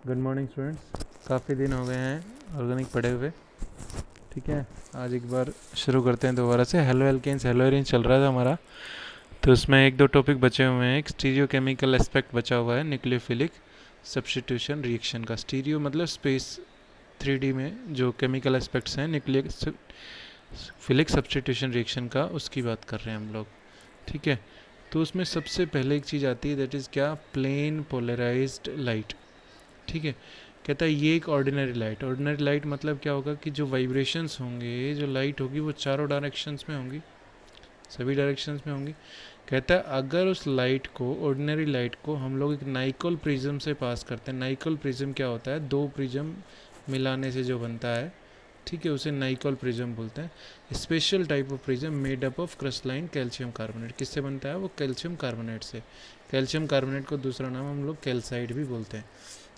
Good morning students. काफ़ी दिन हो गए हैं ऑर्गेनिक पढ़े हुए। ठीक है, आज एक बार शुरू करते हैं दोबारा से। हेलो एल्केन्स हेलो एरिन्स चल रहा था हमारा, तो उसमें एक दो टॉपिक बचे हुए हैं। एक स्टीरियो केमिकल एस्पेक्ट बचा हुआ है, न्यूक्लियोफिलिक सब्स्टिट्यूशन रिएक्शन का। स्टीरियो मतलब स्पेस 3D में जो केमिकल एस्पेक्ट्स हैं न्यूक्लियोफिलिक सब्स्टिट्यूशन रिएक्शन का, उसकी बात कर रहे हैं हम लोग। ठीक है, तो उसमें सबसे पहले एक चीज़ आती है, दैट इज़ क्या? Plane polarised light. ठीक है, कहता है ये एक ऑर्डिनरी लाइट। ऑर्डिनरी लाइट मतलब क्या होगा कि जो वाइब्रेशंस होंगे, जो लाइट होगी वो चारों डायरेक्शंस में होंगी, सभी डायरेक्शंस में होंगी। कहता है अगर उस लाइट को, ऑर्डिनरी लाइट को हम लोग एक नाइकोल प्रिज्म से पास करते हैं। नाइकोल प्रिज्म क्या होता है? दो प्रिज्म मिलाने से जो बनता है, ठीक है, उसे नाइकोल प्रिज्म बोलते हैं। Special type of prism made up of crystalline calcium carbonate. किससे बनता है वो? कैल्शियम कार्बोनेट से। कैल्शियम कार्बोनेट को दूसरा नाम हम लोग कैल्साइड भी बोलते हैं।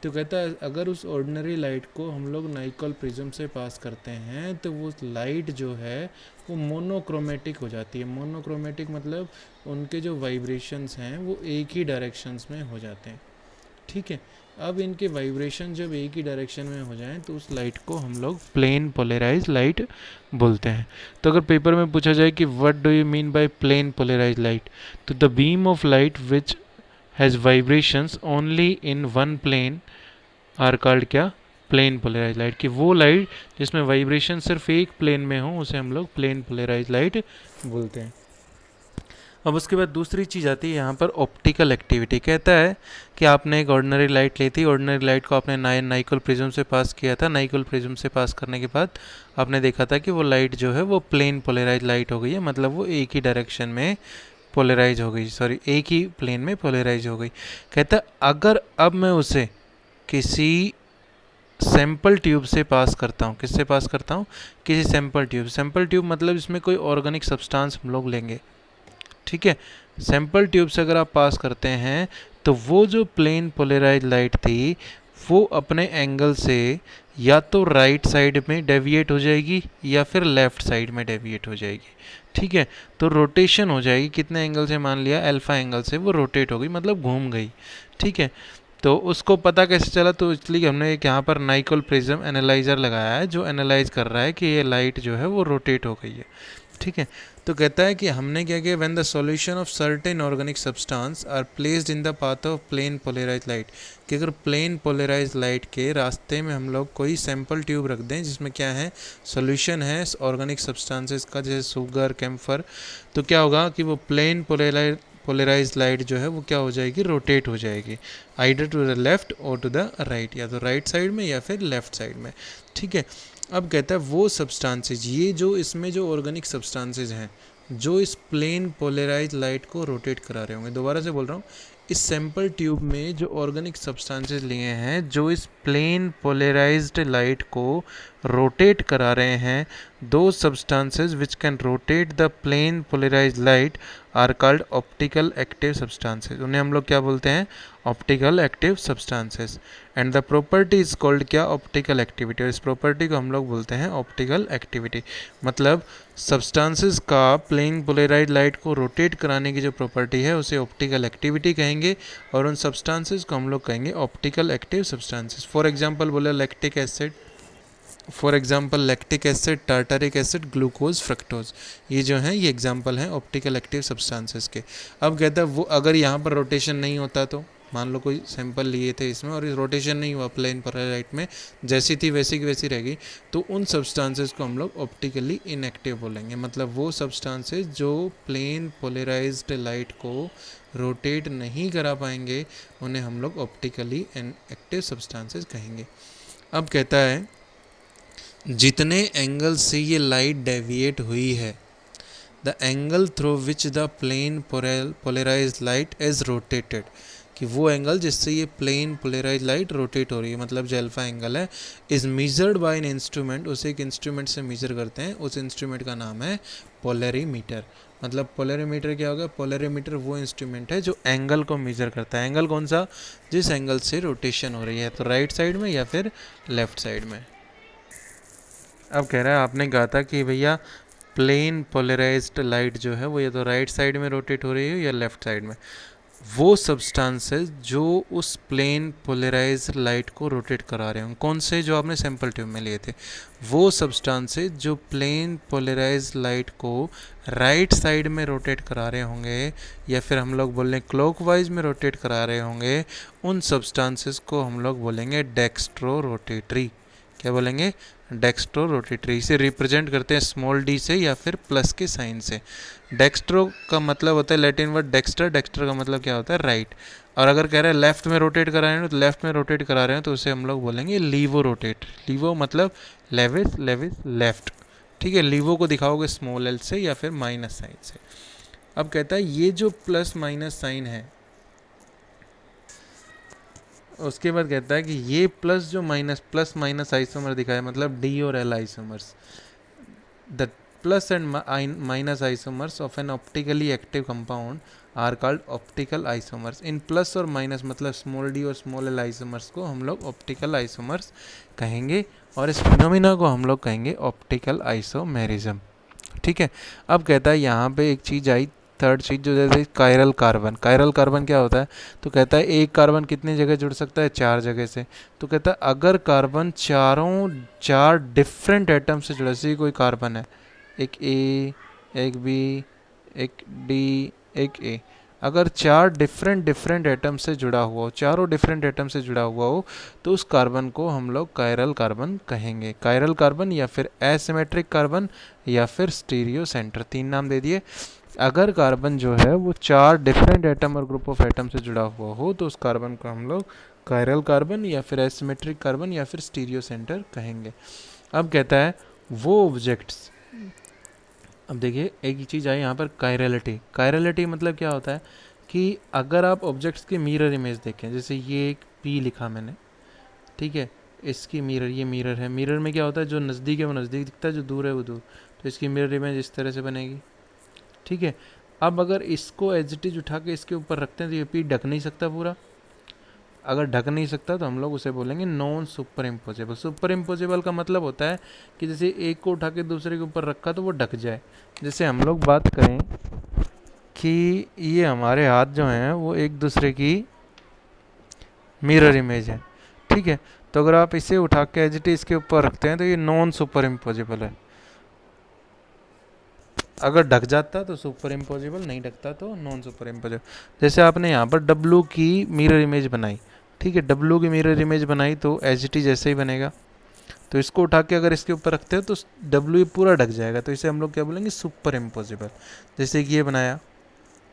तो कहता है अगर उस ऑर्डिनरी लाइट को हम लोग नाइकोल प्रिज्म से पास करते हैं तो वो लाइट जो है वो मोनोक्रोमेटिक हो जाती है। मोनोक्रोमेटिक मतलब उनके जो वाइब्रेशंस हैं वो एक ही डायरेक्शंस में हो जाते हैं। ठीक है, अब इनके वाइब्रेशन जब एक ही डायरेक्शन में हो जाएं तो उस लाइट को हम लोग प्लेन पोलराइज लाइट बोलते हैं। तो अगर पेपर में पूछा जाए कि what do you mean by plane polarise light, तो the beam of light which has vibrations only in one plane are called क्या? Plane polarise light. कि वो लाइट जिसमें वाइब्रेशन सिर्फ एक प्लेन में हो उसे हम लोग प्लेन पोलराइज लाइट बोलते हैं। अब उसके बाद दूसरी चीज़ आती है यहाँ पर ऑप्टिकल एक्टिविटी। कहता है कि आपने एक ऑर्डिनरी लाइट ली थी, ऑर्डिनरी लाइट को आपने नाइकोल प्रिज्म से पास किया था। नाइकोल प्रिज्म से पास करने के बाद आपने देखा था कि वो लाइट जो है वो प्लेन पोलराइज लाइट हो गई है, मतलब वो एक ही डायरेक्शन में पोलराइज हो गई, सॉरी एक ही प्लेन में पोलराइज हो गई। कहता है अगर अब मैं उसे किसी सैंपल ट्यूब से पास करता हूँ, किससे पास करता हूँ? किसी सैंपल ट्यूब। सैंपल ट्यूब मतलब इसमें कोई ऑर्गेनिक सब्सटेंस हम लोग लेंगे। ठीक है, सैंपल ट्यूब से अगर आप पास करते हैं तो वो जो प्लेन पोलराइज लाइट थी वो अपने एंगल से या तो राइट साइड में डेविएट हो जाएगी या फिर लेफ्ट साइड में डेविएट हो जाएगी। ठीक है, तो रोटेशन हो जाएगी। कितने एंगल से? मान लिया अल्फा एंगल से वो रोटेट हो गई, मतलब घूम गई। ठीक है, तो उसको पता कैसे चला? तो इसलिए हमने एक यहाँ पर नाइकोल प्रिज्म एनालाइजर लगाया है जो एनालाइज कर रहा है कि ये लाइट जो है वो रोटेट हो गई है। ठीक है, तो कहता है कि हमने क्या किया, when the solution of certain organic substance are placed in the path of plane polarise light, कि अगर प्लेन पोलराइज लाइट के रास्ते में हम लोग कोई सैंपल ट्यूब रख दें जिसमें क्या है, सॉल्यूशन है ऑर्गेनिक सब्सटेंसेस का, जैसे शुगर, कैम्फर, तो क्या होगा कि वो प्लेन पोलराइज लाइट जो है वो क्या हो जाएगी? रोटेट हो जाएगी, आइडर टू द लेफ्ट और टू द राइट, या तो राइट साइड में या फिर लेफ्ट साइड में। ठीक है, अब कहता है वो सब्सटेंसेज, ये जो इसमें जो ऑर्गेनिक सब्सटेंसेज हैं जो इस प्लेन पोलराइज लाइट को रोटेट करा रहे होंगे। दोबारा से बोल रहा हूँ, इस सैंपल ट्यूब में जो ऑर्गेनिक सब्सटेंसेज लिए हैं जो इस प्लेन पोलराइज्ड लाइट को रोटेट करा रहे हैं, दो substances which can rotate the plane polarised light are called optical active substances. उन्हें हम लोग क्या बोलते हैं? Optical active substances. And the property is called क्या? Optical activity. और इस प्रॉपर्टी को हम लोग बोलते हैं ऑप्टिकल एक्टिविटी। मतलब सब्सटेंसेस का प्लेन पोलराइज्ड लाइट को रोटेट कराने की जो प्रॉपर्टी है उसे ऑप्टिकल एक्टिविटी कहेंगे, और उन सब्सटेंसेस को हम लोग कहेंगे optical active substances. For example बोले lactic acid, for example lactic acid, tartaric acid, glucose, fructose, ये जो हैं ये एग्जांपल हैं ऑप्टिकल एक्टिव सब्सटेंसेस के। अब कहता है वो अगर यहाँ पर रोटेशन नहीं होता, तो मान लो कोई सैंपल लिए थे इसमें और रोटेशन नहीं हुआ, प्लेन पोलराइज में जैसी थी वैसी की वैसी रहेगी, तो उन सब्सटेंसेस को हम लोग ऑप्टिकली इनएक्टिव बोलेंगे। मतलब वो सब्सटेंसेस जो प्लेन पोलराइज्ड लाइट को रोटेट नहीं करा पाएंगे उन्हें हम लोग ऑप्टिकली इनएक्टिव सब्सटेंसेस कहेंगे। अब कहता है जितने एंगल से ये लाइट डेविएट हुई है, the angle through which the plane polarise light is rotated, कि वो एंगल जिससे ये प्लेन पोलराइज लाइट रोटेट हो रही है, मतलब जो अल्फा एंगल है, is measured by an instrument, उसे एक इंस्ट्रूमेंट से मेजर करते हैं। उस इंस्ट्रूमेंट का नाम है पोलरीमीटर। मतलब पोलरीमीटर क्या होगा? पोलरीमीटर वो इंस्ट्रूमेंट है जो एंगल को मेजर करता है। एंगल कौन सा? जिस एंगल से रोटेशन हो रही है, तो राइट साइड में या फिर लेफ्ट साइड में। अब कह रहा है आपने कहा था कि भैया प्लेन पोलराइज्ड लाइट जो है वो या तो राइट साइड में रोटेट हो रही है या लेफ्ट साइड में। वो सब्सटेंसेस जो उस प्लेन पोलराइज्ड लाइट को रोटेट करा रहे हों, कौन से, जो आपने सैम्पल ट्यूब में लिए थे, वो सब्सटेंसेस जो प्लेन पोलराइज्ड लाइट को राइट साइड में रोटेट करा रहे होंगे, या फिर हम लोग बोल रहे हैं क्लॉकवाइज में रोटेट करा रहे होंगे, उन सब्सटेंसेस को हम लोग बोलेंगे डेक्स्ट्रो रोटेटरी। क्या बोलेंगे? Dextro rotatory. इसे रिप्रेजेंट करते हैं स्मॉल डी से या फिर प्लस के साइन से। डेक्स्ट्रो का मतलब होता है लैटिन वर्ड डेक्स्टर, डेक्स्टर का मतलब क्या होता है? राइट। और अगर कह रहे हैं लेफ्ट में रोटेट करा रहे हैं तो लेफ्ट में रोटेट करा रहे हैं तो उसे हम लोग बोलेंगे लीवो रोटेट। लीवो मतलब लेविस, लेविस लेफ्ट। ठीक है, लीवो को दिखाओगे स्मॉल एल से या फिर माइनस साइन से। अब कहता है ये जो प्लस माइनस साइन है, उसके बाद कहता है कि ये प्लस जो माइनस, प्लस माइनस आइसोमर दिखाया मतलब डी और L isomers, the plus and minus isomers of an optically active compound are called optical isomers. इन प्लस और माइनस मतलब स्मॉल डी और स्मॉल एल आइसोमर्स को हम लोग ऑप्टिकल आइसोमर्स कहेंगे, और इस फिनोमिना को हम लोग कहेंगे ऑप्टिकल आइसोमेरिज्म। ठीक है, अब कहता है यहाँ पे एक चीज़ आई, थर्ड चीज़, जो जैसे कायरल कार्बन। कायरल कार्बन क्या होता है? तो कहता है एक कार्बन कितनी जगह जुड़ सकता है? 4 जगह से। तो कहता है अगर कार्बन चार डिफरेंट एटम से जुड़ा, जैसे कोई कार्बन है, एक ए, एक बी, एक डी, एक ए, अगर 4 डिफरेंट एटम से जुड़ा हुआ हो, चारों डिफरेंट एटम से जुड़ा हुआ हो, तो उस कार्बन को हम लोग कायरल कार्बन कहेंगे। कायरल कार्बन या फिर एसिमेट्रिक कार्बन या फिर स्टीरियो सेंटर, 3 नाम दे दिए। अगर कार्बन जो है वो 4 डिफरेंट एटम और ग्रुप ऑफ एटम से जुड़ा हुआ हो तो उस कार्बन को हम लोग कायरल कार्बन या फिर एसिमेट्रिक कार्बन या फिर स्टीरियो सेंटर कहेंगे। अब कहता है वो ऑब्जेक्ट्स, अब देखिए एक चीज़ आई यहाँ पर, कायरलिटी। कायरलिटी मतलब क्या होता है कि अगर आप ऑब्जेक्ट्स की मिरर इमेज देखें, जैसे ये एक पी लिखा मैंने, ठीक है, इसकी मिरर, ये मिरर है, मिरर में क्या होता है, जो नज़दीक है वो नज़दीक दिखता है, जो दूर है वो दूर, तो इसकी मिरर इमेज इस तरह से बनेगी। ठीक है, अब अगर इसको एज इट इज उठा के इसके ऊपर रखते हैं तो ये पी ढक नहीं सकता पूरा। अगर ढक नहीं सकता तो हम लोग उसे बोलेंगे non super imposable. Super imposable का मतलब होता है कि जैसे एक को उठा के दूसरे के ऊपर रखा तो वो ढक जाए। जैसे हम लोग बात करें कि ये हमारे हाथ जो हैं वो एक दूसरे की मिरर इमेज है, ठीक है, तो अगर आप इसे उठा के एज इट इज इसके ऊपर रखते हैं तो ये नॉन सुपर इम्पोजेबल है। अगर ढक जाता तो सुपर इम्पोजेबल, नहीं ढकता तो नॉन सुपर इम्पोजेबल। जैसे आपने यहाँ पर डब्लू की मिरर इमेज बनाई, ठीक है, डब्लू की मिरर इमेज बनाई तो एच टी जैसे ही बनेगा। तो इसको उठा के अगर इसके ऊपर रखते हो तो डब्लू पूरा ढक जाएगा, तो इसे हम लोग क्या बोलेंगे? Super imposable. जैसे कि ये बनाया,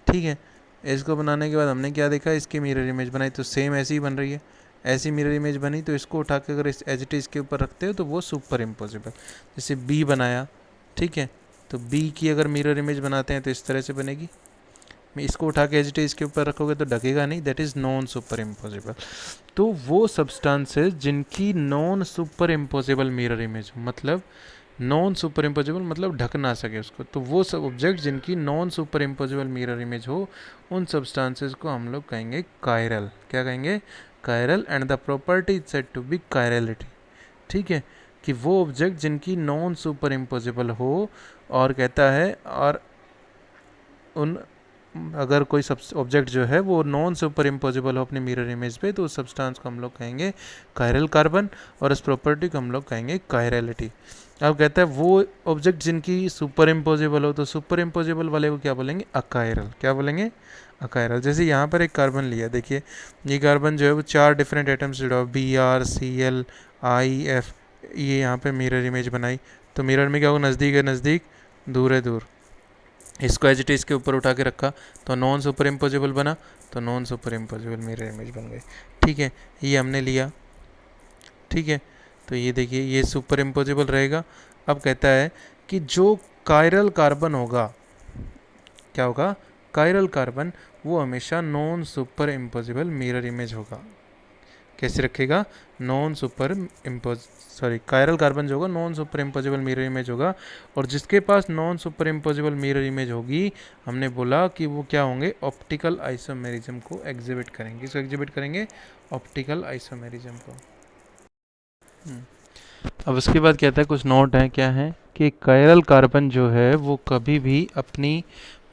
ठीक है, इसको बनाने के बाद हमने क्या देखा, इसकी मिरर इमेज बनाई तो सेम ऐसी ही बन रही है, ऐसी मिरर इमेज बनी, तो इसको उठा के अगर इस एच टी इसके ऊपर रखते हो तो वो सुपर इम्पोजेबल। जैसे बी बनाया, ठीक है, तो बी की अगर मिरर इमेज बनाते हैं तो इस तरह से बनेगी। इसको उठा के एज इट इज इसके ऊपर रखोगे तो ढकेगा नहीं, that is non super imposable. तो वो सब्सटेंसेस जिनकी non superimposable mirror image हो, मतलब नॉन सुपर इम्पोजेबल मतलब ढक ना सके उसको, तो वो सब ऑब्जेक्ट जिनकी non superimposable mirror image हो, उन सब्सटेंसेस को हम लोग कहेंगे कायरल। क्या कहेंगे? Chiral. And the property is said to be chirality. ठीक है, कि वो ऑब्जेक्ट जिनकी नॉन सुपर इम्पोजेबल हो, और कहता है और उन, अगर कोई सब ऑब्जेक्ट जो है वो नॉन सुपर इम्पोजेबल हो अपने मिरर इमेज पे, तो उस सब्सटेंस को हम लोग कहेंगे कायरल कार्बन, और उस प्रॉपर्टी को हम लोग कहेंगे कायरलिटी। अब कहता है वो ऑब्जेक्ट जिनकी सुपर इम्पोजेबल हो, तो सुपर इम्पोजेबल वाले को क्या बोलेंगे? अकायरल। क्या बोलेंगे? अकायरल। जैसे यहाँ पर एक कार्बन लिया, देखिए ये कार्बन जो है वो 4 डिफरेंट एटम से जुड़ा हो, BR, CL, I, F, ये यहाँ पे मिरर इमेज बनाई, तो मिरर में क्या होगा? नज़दीक है नज़दीक, दूर है दूर। इसको एज इट इज के ऊपर उठा के रखा तो नॉन सुपर इम्पोजेबल बना, तो non superimposable mirror image बन गई। ठीक है, ये हमने लिया, ठीक है, तो ये देखिए ये सुपर इम्पोजेबल रहेगा। अब कहता है कि जो कायरल कार्बन होगा, क्या होगा? कायरल कार्बन, वो हमेशा non superimposable mirror image होगा। कैसे रखेगा? Non superimpose sorry chiral carbon जो होगा non superimposable mirror image होगा, और जिसके पास non superimposable mirror image होगी, हमने बोला कि वो क्या होंगे? ऑप्टिकल आइसोमेरिज्म को एग्जिबिट करेंगे। इसको एग्जिबिट करेंगे ऑप्टिकल आइसोमेरिज्म को। अब उसके बाद कहता है कुछ नोट है, क्या है कि कायरल कार्बन जो है वो कभी भी अपनी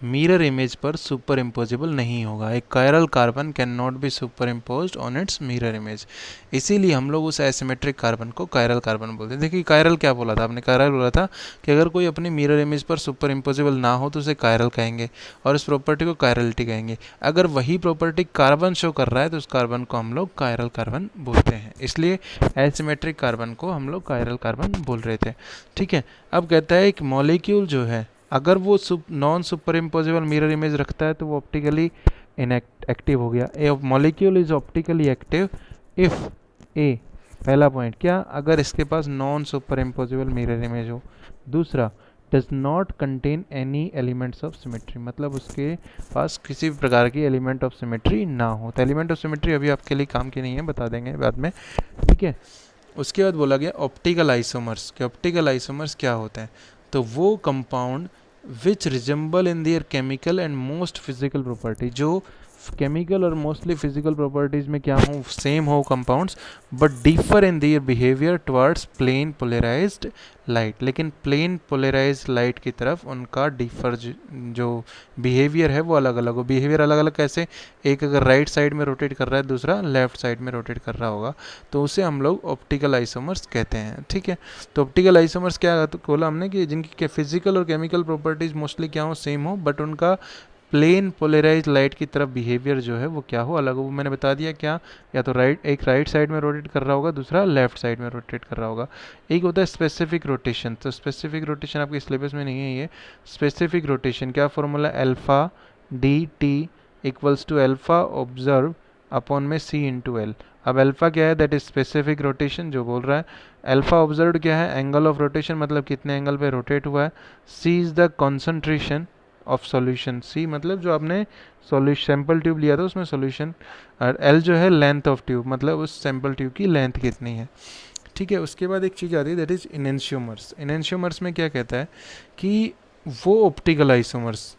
मिरर इमेज पर सुपर इम्पोजिबल नहीं होगा। एक chiral carbon can not be super impose on it's mirror image. इसीलिए हम लोग उस एसिमेट्रिक कार्बन को कायरल कार्बन बोलते हैं। देखिए कायरल क्या बोला था आपने, कायरल बोला था कि अगर कोई अपनी मिरर इमेज पर सुपर इम्पोजिबल ना हो तो उसे कायरल कहेंगे और इस प्रॉपर्टी को कायरलिटी कहेंगे। अगर वही प्रॉपर्टी कार्बन शो कर रहा है तो उस कार्बन को हम लोग कायरल कार्बन बोलते हैं। इसलिए एसिमेट्रिक कार्बन को हम लोग कायरल कार्बन बोल रहे थे। ठीक है, अब कहता है एक मॉलिक्यूल जो है अगर वो non superimposable mirror image रखता है तो वो ऑप्टिकली एक्टिव हो गया। A molecule is optically active if a, पहला पॉइंट क्या, अगर इसके पास non superimposable mirror image हो। दूसरा, does not contain any elements of symmetry, मतलब उसके पास किसी भी प्रकार की एलिमेंट ऑफ सिमेट्री ना हो। तो एलिमेंट ऑफ सिमेट्री अभी आपके लिए काम की नहीं है, बता देंगे बाद में। ठीक है, उसके बाद बोला गया ऑप्टिकल आइसोमर्स। कि ऑप्टिकल आइसोमर्स क्या होते हैं, तो वो compound which resemble in their chemical and most physical property, जो केमिकल और मोस्टली फिजिकल प्रॉपर्टीज में क्या हो, सेम हो compounds, but differ in their behaviour towards plane polarised light. लेकिन प्लेन पोलराइज्ड लाइट की तरफ उनका डिफर जो बिहेवियर है वो अलग अलग हो। बिहेवियर अलग अलग कैसे, एक अगर राइट साइड में रोटेट कर रहा है, दूसरा लेफ्ट साइड में रोटेट कर रहा होगा, तो उसे हम लोग ऑप्टिकल आइसोमर्स कहते हैं। ठीक है, तो ऑप्टिकल आइसोमर्स क्या बोला हमने कि जिनकी फिजिकल और केमिकल प्रॉपर्टीज मोस्टली क्या हो, सेम हो, बट उनका प्लेन पोलराइज लाइट की तरफ बिहेवियर जो है वो क्या हो, अलग हो। वो मैंने बता दिया क्या, या तो एक राइट साइड में रोटेट कर रहा होगा, दूसरा लेफ्ट साइड में रोटेट कर रहा होगा। एक होता है स्पेसिफिक रोटेशन, तो स्पेसिफिक रोटेशन आपके सिलेबस में नहीं है ये। स्पेसिफिक रोटेशन क्या formula, alpha D T equals to alpha observe upon में सी इंटू एल। अब अल्फा क्या है, दैट इज स्पेसिफिक रोटेशन जो बोल रहा है। अल्फा ऑब्जर्व क्या है, एंगल ऑफ रोटेशन, मतलब कितने एंगल पे रोटेट हुआ है। C is the concentration of solution, C मतलब जो आपने सॉल्यूशन सैंपल ट्यूब लिया था उसमें सॉल्यूशन, और एल जो है लेंथ ऑफ ट्यूब, मतलब उस सैंपल ट्यूब की लेंथ कितनी है। ठीक है, उसके बाद एक चीज़ आती है दैट इज इनेंशियोमर्स। इनेंशियोमर्स में क्या कहता है कि वो optical isomers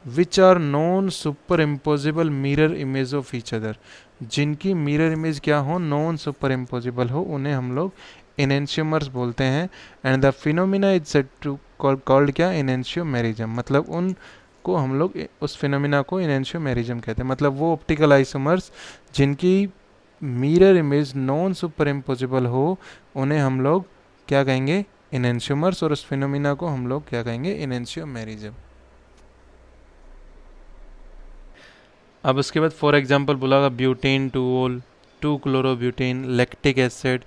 which are non superimposable mirror image of each other, जिनकी मिरर इमेज क्या हो, नॉन सुपर इम्पोजिबल हो, उन्हें हम लोग इनेंशियोमर्स बोलते हैं। And the phenomena is said to called क्या, इनेंशियोमेरिज्म, मतलब उनको हम लोग उस फिनोमिना को इनेंशियोमेरिज्म कहते हैं। मतलब वो ऑप्टिकल आइसोमर्स जिनकी mirror image non superimposable हो, उन्हें हम लोग क्या कहेंगे, इनेंशियोमर्स, और उस फिनोमिना को हम लोग क्या कहेंगे, इनेंशियोमेरिज्म। अब उसके बाद फॉर एग्जांपल बोला ब्यूटेन 2-ओल, 2-क्लोरोब्यूटेन, लैक्टिक एसिड,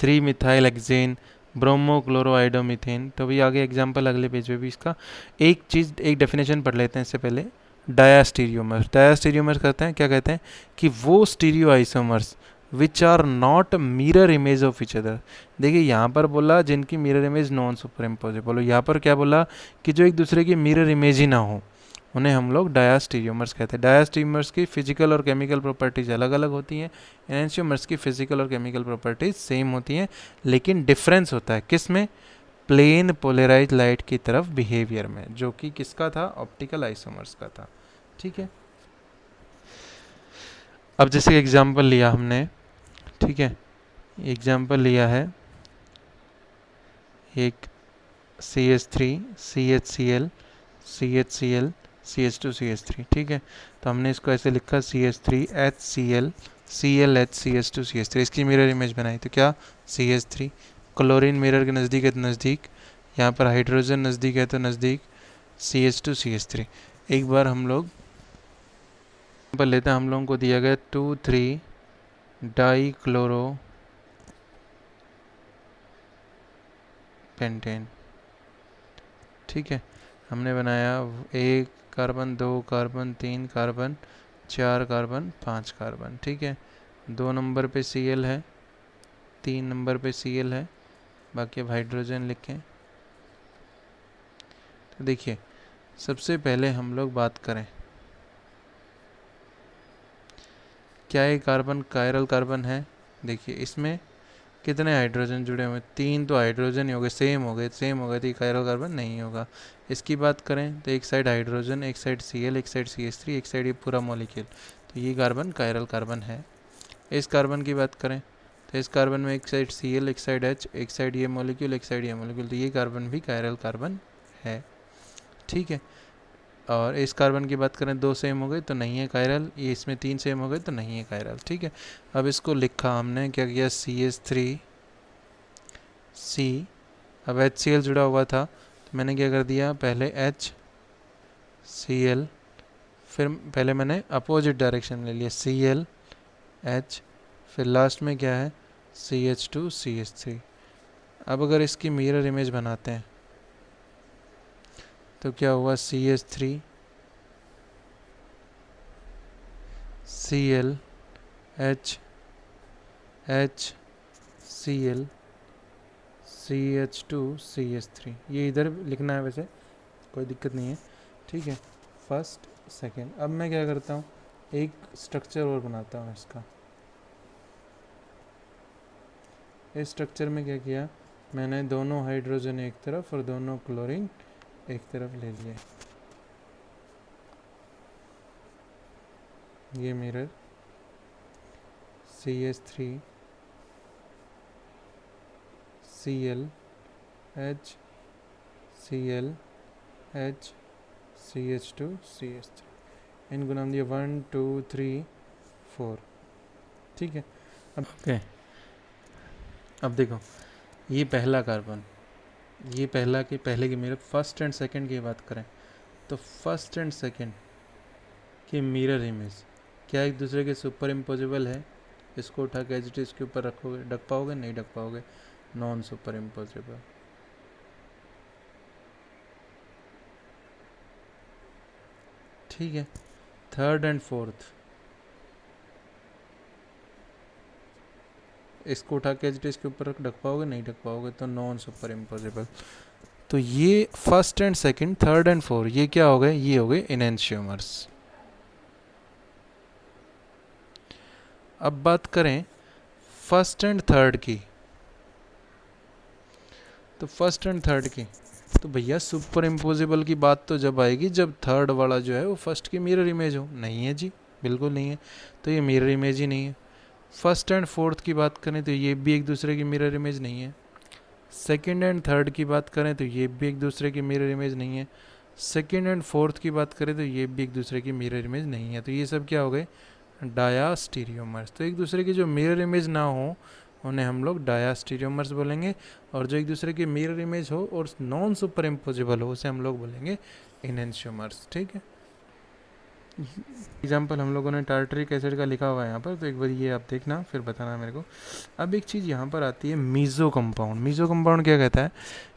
3-मिथाइल हेक्सेन, ब्रोमोक्लोरोआइडोमीथेन। तो भी आगे एग्जांपल अगले पेज पे भी इसका एक चीज़, एक डेफिनेशन पढ़ लेते हैं इससे पहले। डायास्टीरियोमर्स, डायास्टीरियोमर्स कहते हैं, क्या कहते हैं कि वो stereo isomers which are not mirror image of each other. देखिए यहाँ पर बोला जिनकी mirror image non superimposable हो, यहाँ पर क्या बोला कि जो एक दूसरे की मिरर इमेज ही ना हो, उन्हें हम लोग डायास्टीरियोमर्स कहते हैं। डायास्टीरियोमर्स की फिजिकल और केमिकल प्रॉपर्टीज अलग अलग होती हैं, एनेंशियोमर्स की फिजिकल और केमिकल प्रॉपर्टीज सेम होती हैं, लेकिन डिफरेंस होता है किस में, प्लेन पोलराइज लाइट की तरफ बिहेवियर में, जो कि किसका था, ऑप्टिकल आइसोमर्स का था। ठीक है, अब जैसे एग्जाम्पल लिया हमने, ठीक है, एग्जाम्पल लिया है एक CH3 CHCl CHCl CH2 CH3, ठीक है। तो हमने इसको ऐसे लिखा CH3 HCl ClH CH2 CH3, इसकी मिरर इमेज बनाई तो क्या, CH3। क्लोरीन मिरर के नज़दीक है तो नज़दीक, यहाँ पर हाइड्रोजन नज़दीक है तो नज़दीक, CH2 CH3। एक बार हम लोग पर लेते हैं, हम लोगों को दिया गया 2,3 डाईक्लोरो पेंटेन, ठीक है। हमने बनाया 1 carbon, 2 carbon, 3 carbon, 4 carbon, 5 carbon, ठीक है। 2 नंबर पे Cl है, 3 नंबर पे Cl है, बाकी अब हाइड्रोजन लिखें। तो देखिए सबसे पहले हम लोग बात करें, क्या ये कार्बन कायरल कार्बन है। देखिए इसमें कितने हाइड्रोजन जुड़े हुए, 3 तो हाइड्रोजन ही हो गए, सेम हो गए तो ये कायरल कार्बन नहीं होगा। इसकी बात करें तो एक साइड हाइड्रोजन, एक साइड Cl, एक साइड CH3, एक साइड ये पूरा मॉलिक्यूल, तो ये कार्बन कायरल कार्बन है। इस कार्बन की बात करें तो इस कार्बन में एक साइड Cl, एक साइड H, एक साइड ये मॉलिक्यूल, एक साइड ये मॉलिक्यूल, तो ये कार्बन भी कायरल कार्बन है, ठीक है। और इस कार्बन की बात करें 2 सेम हो गए तो नहीं है कायरल, ये इसमें 3 सेम हो गए तो नहीं है कायरल, ठीक है। अब इसको लिखा हमने, क्या किया, CH3C, अब HCl जुड़ा हुआ था तो मैंने क्या कर दिया, पहले HCl, फिर पहले मैंने अपोजिट डायरेक्शन में ले लिया ClH, फिर लास्ट में क्या है CH2CH3। अब अगर इसकी मिरर इमेज बनाते हैं तो क्या हुआ, CH3 Cl H H Cl CH2 CH3, ये इधर लिखना है, वैसे कोई दिक्कत नहीं है, ठीक है, फर्स्ट सेकेंड। अब मैं क्या करता हूँ, एक स्ट्रक्चर और बनाता हूँ इसका। इस स्ट्रक्चर में क्या किया मैंने, दोनों हाइड्रोजन एक तरफ और दोनों क्लोरीन एक तरफ ले लिए। ये mirror CH3 Cl H Cl H CH2 CH3, इनको नाम दिया 1 2 3 4, ठीक है। अब अब देखो, ये पहला कार्बन, ये पहले की मिरर, फर्स्ट एंड सेकंड की बात करें तो फर्स्ट एंड सेकंड की मिरर इमेज क्या एक दूसरे के सुपर इम्पोजिबल है? इसको उठा के एच इसके ऊपर रखोगे, ढक पाओगे? नहीं ढक पाओगे, नॉन सुपर इम्पोजिबल। ठीक है, थर्ड एंड फोर्थ, इसको उठा के एच इसके ऊपर ढक पाओगे? नहीं ढक पाओगे, तो नॉन सुपर इम्पोजिबल। तो ये first and second, third and fourth, ये क्या हो गए? ये हो गए इनएंशियोमर्स। अब बात करें फर्स्ट एंड थर्ड की, तो फर्स्ट एंड थर्ड की, तो भैया सुपर इम्पोजिबल की बात तो जब आएगी जब थर्ड वाला जो है वो फर्स्ट की मिरर इमेज हो। नहीं है जी, बिल्कुल नहीं है, तो ये मिरर इमेज ही नहीं है। फर्स्ट एंड फोर्थ की बात करें तो ये भी एक दूसरे की मिरर इमेज नहीं है। सेकंड एंड थर्ड की बात करें तो ये भी एक दूसरे की मिरर इमेज नहीं है। सेकंड एंड फोर्थ की बात करें तो ये भी एक दूसरे की मिरर इमेज नहीं है। तो ये सब क्या हो गए? डायास्टीरियोमर्स। तो एक दूसरे की जो मिरर इमेज ना हो उन्हें हम लोग डायास्टीरियोमर्स बोलेंगे, और जो एक दूसरे की मिरर इमेज हो और नॉन सुपर इम्पोजिबल हो उसे हम लोग बोलेंगे इनएंशियोमर्स। ठीक है, एग्जाम्पल हम लोगों ने टार्टरिक एसिड का लिखा हुआ है यहाँ पर, तो एक बार ये आप देखना फिर बताना मेरे को। अब एक चीज़ यहाँ पर आती है मीजो कंपाउंड। मीजो कंपाउंड क्या कहता है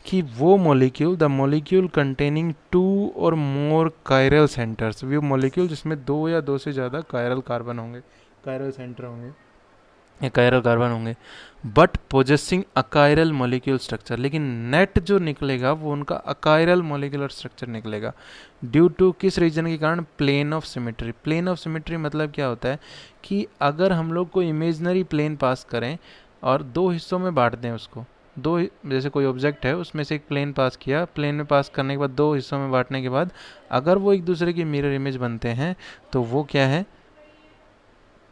कि वो मॉलिक्यूल, द मॉलिक्यूल कंटेनिंग 2 और मोर कायरल सेंटर्स, वो मॉलिक्यूल जिसमें 2 या 2 से ज़्यादा कायरल कार्बन होंगे, कायरल सेंटर होंगे या कायरल कार्बन होंगे, but possessing achiral molecule structure, लेकिन नेट जो निकलेगा वो उनका अकायरल मॉलिक्यूलर स्ट्रक्चर निकलेगा। ड्यू टू किस रीजन के कारण? Plane of symmetry. Plane of symmetry मतलब क्या होता है कि अगर हम लोग कोई इमेजनरी प्लेन पास करें और 2 हिस्सों में बांट दें उसको, दो, जैसे कोई ऑब्जेक्ट है उसमें से एक प्लेन पास किया, प्लेन में पास करने के बाद 2 हिस्सों में बांटने के बाद अगर वो एक दूसरे की मिरर इमेज बनते हैं तो वो क्या है?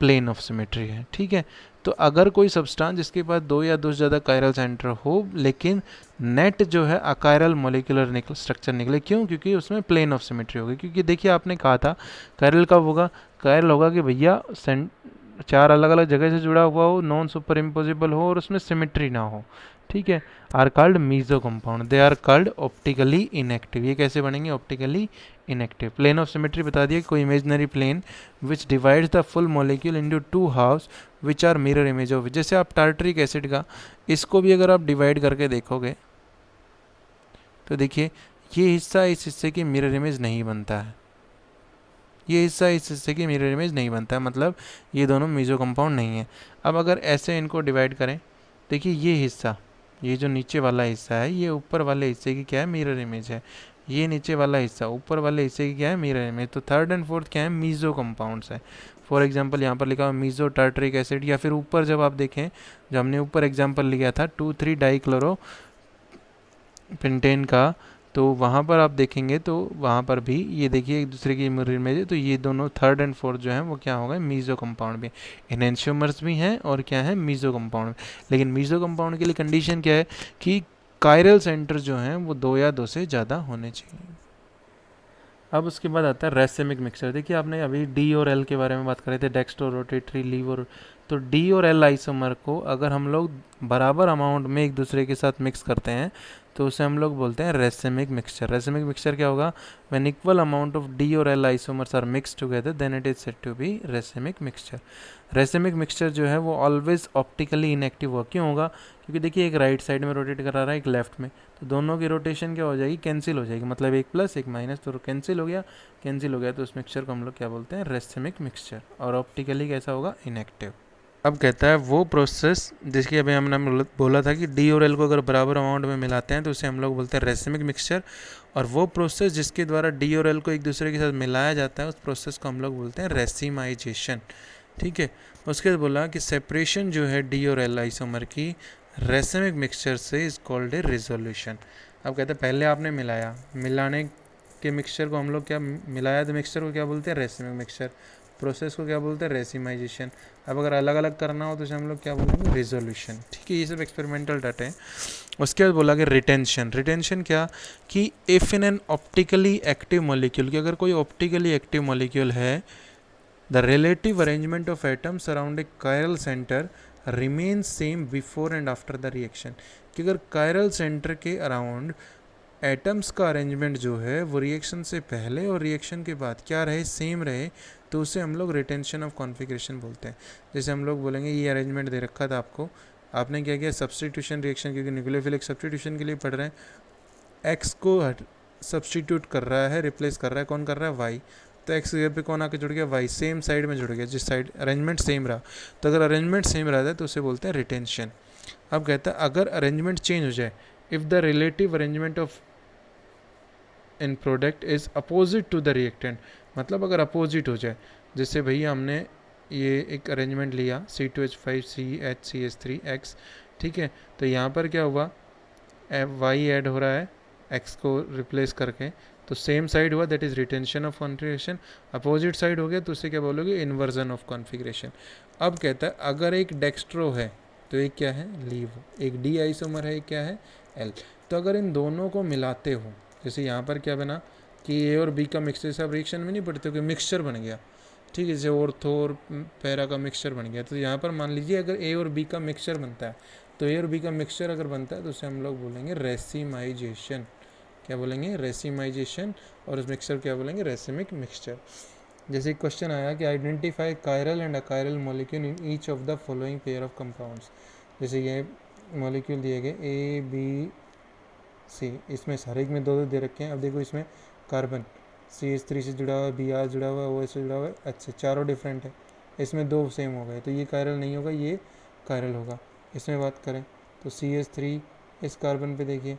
प्लेन ऑफ सिमेट्री है। ठीक है, तो अगर कोई सब्सटेंस जिसके पास 2 या 2 से ज़्यादा कायरल सेंटर हो लेकिन नेट जो है अकायरल मॉलिक्यूलर स्ट्रक्चर निकले, क्यों? क्योंकि उसमें प्लेन ऑफ सिमेट्री होगी। क्योंकि देखिए आपने कहा था कायरल कब होगा? कायरल होगा कि भैया 4 अलग अलग जगह से जुड़ा हुआ हो, नॉन सुपर इम्पोजिबल हो और उसमें सिमेट्री ना हो। ठीक है, are called meso compound, they are called optically inactive. ये कैसे बनेंगे? Optically inactive. Plane of symmetry बता दिया, कोई imaginary plane which divides the full molecule into 2 halves which are mirror image of. जैसे आप टार्टरिक एसिड का, इसको भी अगर आप डिवाइड करके देखोगे तो देखिए ये हिस्सा इस हिस्से की मिरर इमेज नहीं बनता है, ये हिस्सा इस हिस्से की मिरर इमेज नहीं बनता है, मतलब ये दोनों मीजो कंपाउंड नहीं है। अब अगर ऐसे इनको डिवाइड करें, देखिए ये हिस्सा, ये जो नीचे वाला हिस्सा है ये ऊपर वाले हिस्से की क्या है? मिरर इमेज है। ये नीचे वाला हिस्सा ऊपर वाले हिस्से की क्या है? Mirror image. तो थर्ड एंड फोर्थ क्या है? मीजो कंपाउंड्स है। फॉर एग्जांपल यहाँ पर लिखा हुआ मीजो टार्टरिक एसिड, या फिर ऊपर जब आप देखें, जो हमने ऊपर एग्जांपल लिया था 2,3 डाइक्लोरो पेंटेन का, तो वहाँ पर आप देखेंगे तो वहाँ पर भी ये देखिए एक दूसरे की मिरर इमेज है। तो ये दोनों थर्ड एंड फोर्थ जो हैं वो क्या हो गए? मीजो कंपाउंड भी, एनेंशियोमर्स भी हैं और क्या है? Meso compound. लेकिन मीजो कंपाउंड के लिए कंडीशन क्या है कि कायरल सेंटर जो हैं वो 2 या 2 से ज़्यादा होने चाहिए। अब उसके बाद आता है रेसिमिक मिक्सचर। देखिए आपने अभी डी और एल के बारे में बात कर रहे थे, डेक्स्ट्रो, रोटेटरी, लीव और, तो डी और एल आइसोमर को अगर हम लोग बराबर अमाउंट में एक दूसरे के साथ मिक्स करते हैं तो उसे हम लोग बोलते हैं रेसिमिक मिक्सचर। रेसिमिक मिक्सचर क्या होगा? When equal amount of D और L isomers are mix together then it is said to be racemic mixture. Racemic mixture जो है वो ऑलवेज ऑप्टिकली इनएक्टिव होगा। क्यों होगा? क्योंकि देखिए एक राइट साइड में रोटेट करा रहा है, एक लेफ्ट में, तो दोनों की रोटेशन क्या हो जाएगी? कैंसिल हो जाएगी, मतलब एक प्लस एक माइनस, तो कैंसिल हो गया, कैंसिल हो गया, तो उस मिक्सचर को हम लोग क्या बोलते हैं? Racemic mixture. और ऑप्टिकली कैसा होगा? इनएक्टिव। अब कहता है वो प्रोसेस जिसकी अभी हमने बोला था कि डी और एल को अगर बराबर अमाउंट में मिलाते हैं तो उसे हम लोग बोलते हैं रेसिमिक मिक्सचर, और वो प्रोसेस जिसके द्वारा डी और एल को एक दूसरे के साथ मिलाया जाता है उस प्रोसेस को हम लोग बोलते हैं रेसिमाइजेशन। ठीक है, उसके बाद बोला कि सेपरेशन जो है डी और एल आइसोमर की रेसिमिक मिक्सचर से इज कॉल्ड ए रिजोल्यूशन। अब कहते हैं पहले आपने मिलाया, मिलाने के मिक्सचर को हम लोग क्या मिलाया, तो मिक्सचर को क्या बोलते हैं? Racemic mixture. प्रोसेस को क्या बोलते हैं? रेसिमाइजेशन। अब अगर अलग अलग करना हो तो उसे हम लोग क्या बोलेंगे? रिजोल्यूशन। ठीक है, ये सब एक्सपेरिमेंटल डाटा है। उसके बाद बोला कि रिटेंशन। रिटेंशन क्या? कि if in an optically active molecule, कि अगर कोई ऑप्टिकली एक्टिव मॉलिक्यूल है, the relative arrangement of atoms around a chiral centre remain same before and after the reaction. कि अगर कायरल सेंटर के अराउंड एटम्स का अरेंजमेंट जो है वो रिएक्शन से पहले और रिएक्शन के बाद क्या रहे? सेम रहे, तो उसे हम लोग रिटेंशन ऑफ कॉन्फ़िगरेशन बोलते हैं। जैसे हम लोग बोलेंगे ये अरेंजमेंट दे रखा था आपको, आपने क्या किया? सब्सटीट्यूशन रिएक्शन, क्योंकि न्यूक्लियोफिलिक सब्सटीट्यूशन के लिए पढ़ रहे हैं, एक्स को सब्सटीट्यूट कर रहा है, रिप्लेस कर रहा है, कौन कर रहा है? वाई। तो एक्स जगह पे कौन आके जुड़ गया? वाई। सेम साइड में जुड़ गया, जिस साइड अरेंजमेंट सेम रहा। तो अगर अरेंजमेंट सेम रहता है तो उसे बोलते हैं रिटेंशन। अब कहता है अगर अरेंजमेंट चेंज हो जाए, if the relative arrangement of in product is opposite to the reactant, मतलब अगर अपोजिट हो जाए, जैसे भैया हमने ये एक अरेंजमेंट लिया C2H5CH3X, ठीक है, तो यहाँ पर क्या हुआ? वाई ऐड हो रहा है एक्स को रिप्लेस करके, तो सेम साइड हुआ, that is retention of configuration. Opposite side हो गया तो उसे क्या बोलोगे? Inversion of configuration. अब कहता है अगर एक डेक्स्ट्रो है तो एक क्या है? लीव। एक डी आइसोमर है, एक क्या है? एल। तो अगर इन दोनों को मिलाते हो, जैसे यहाँ पर क्या बना कि ए और बी का मिक्सचर, सब रिएक्शन में नहीं पढ़ते हो कि मिक्सचर बन गया, ठीक है, जैसे ऑर्थो और पैरा का मिक्सचर बन गया। तो यहाँ पर मान लीजिए अगर ए और बी का मिक्सचर बनता है, तो ए और बी का मिक्सचर अगर बनता है तो उसे हम लोग बोलेंगे रेसिमाइजेशन। क्या बोलेंगे? रेसिमाइजेशन। और उस मिक्सचर क्या बोलेंगे? Racemic mixture. जैसे एक क्वेश्चन आया कि identify chiral and achiral molecule in each of the following pair of compounds. जैसे ये मॉलिक्यूल दिए गए ए बी सी, इसमें हर एक में दो दो दे रखे हैं। अब देखो इसमें कार्बन CH3 से जुड़ा हुआ है, Br जुड़ा हुआ है, OH से जुड़ा हुआ है, अच्छा चारों डिफरेंट है, इसमें दो सेम हो गए, तो ये कायरल नहीं होगा, ये कायरल होगा। इसमें बात करें तो CH3 इस कार्बन पे देखिए,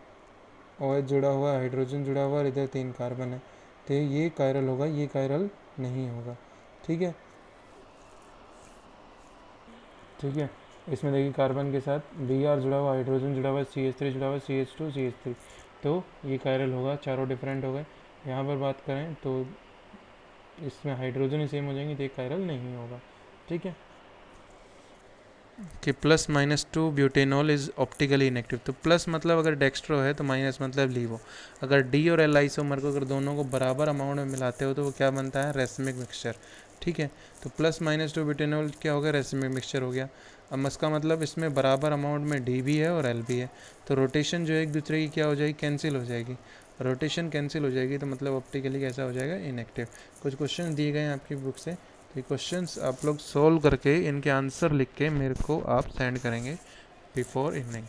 OH जुड़ा हुआ है, हाइड्रोजन जुड़ा हुआ है, इधर 3 कार्बन है, तो ये कायरल होगा, ये कायरल नहीं होगा। ठीक है, ठीक है। इसमें देखिए कार्बन के साथ Br जुड़ा हुआ, हाइड्रोजन जुड़ा हुआ, CH3 जुड़ा हुआ, CH2 CH3, तो ये कायरल होगा, चारों डिफरेंट हो गए। यहाँ पर बात करें तो इसमें हाइड्रोजन ही सेम हो जाएंगे, तो ये कायरल नहीं होगा। ठीक है, कि +-2 ब्यूटेनॉल इज़ ऑप्टिकली इनएक्टिव। तो प्लस मतलब अगर डेक्स्ट्रो है तो माइनस मतलब लीवो। अगर डी और एल आइसोमर को अगर दोनों को बराबर अमाउंट में मिलाते हो तो वो क्या बनता है? Racemic mixture. ठीक है, तो +-2 ब्यूटेनॉल क्या हो गया? रेसिमिक मिक्सचर हो गया। अब इसका मतलब इसमें बराबर अमाउंट में डी भी है और एल भी है, तो रोटेशन जो है एक दूसरे की क्या हो जाएगी? कैंसिल हो जाएगी। रोटेशन कैंसिल हो जाएगी तो मतलब ऑप्टिकली कैसा हो जाएगा? इनएक्टिव। कुछ क्वेश्चन दिए गए हैं आपकी बुक से, तो ये क्वेश्चंस आप लोग सॉल्व करके इनके आंसर लिख के मेरे को आप सेंड करेंगे बिफोर इवनिंग।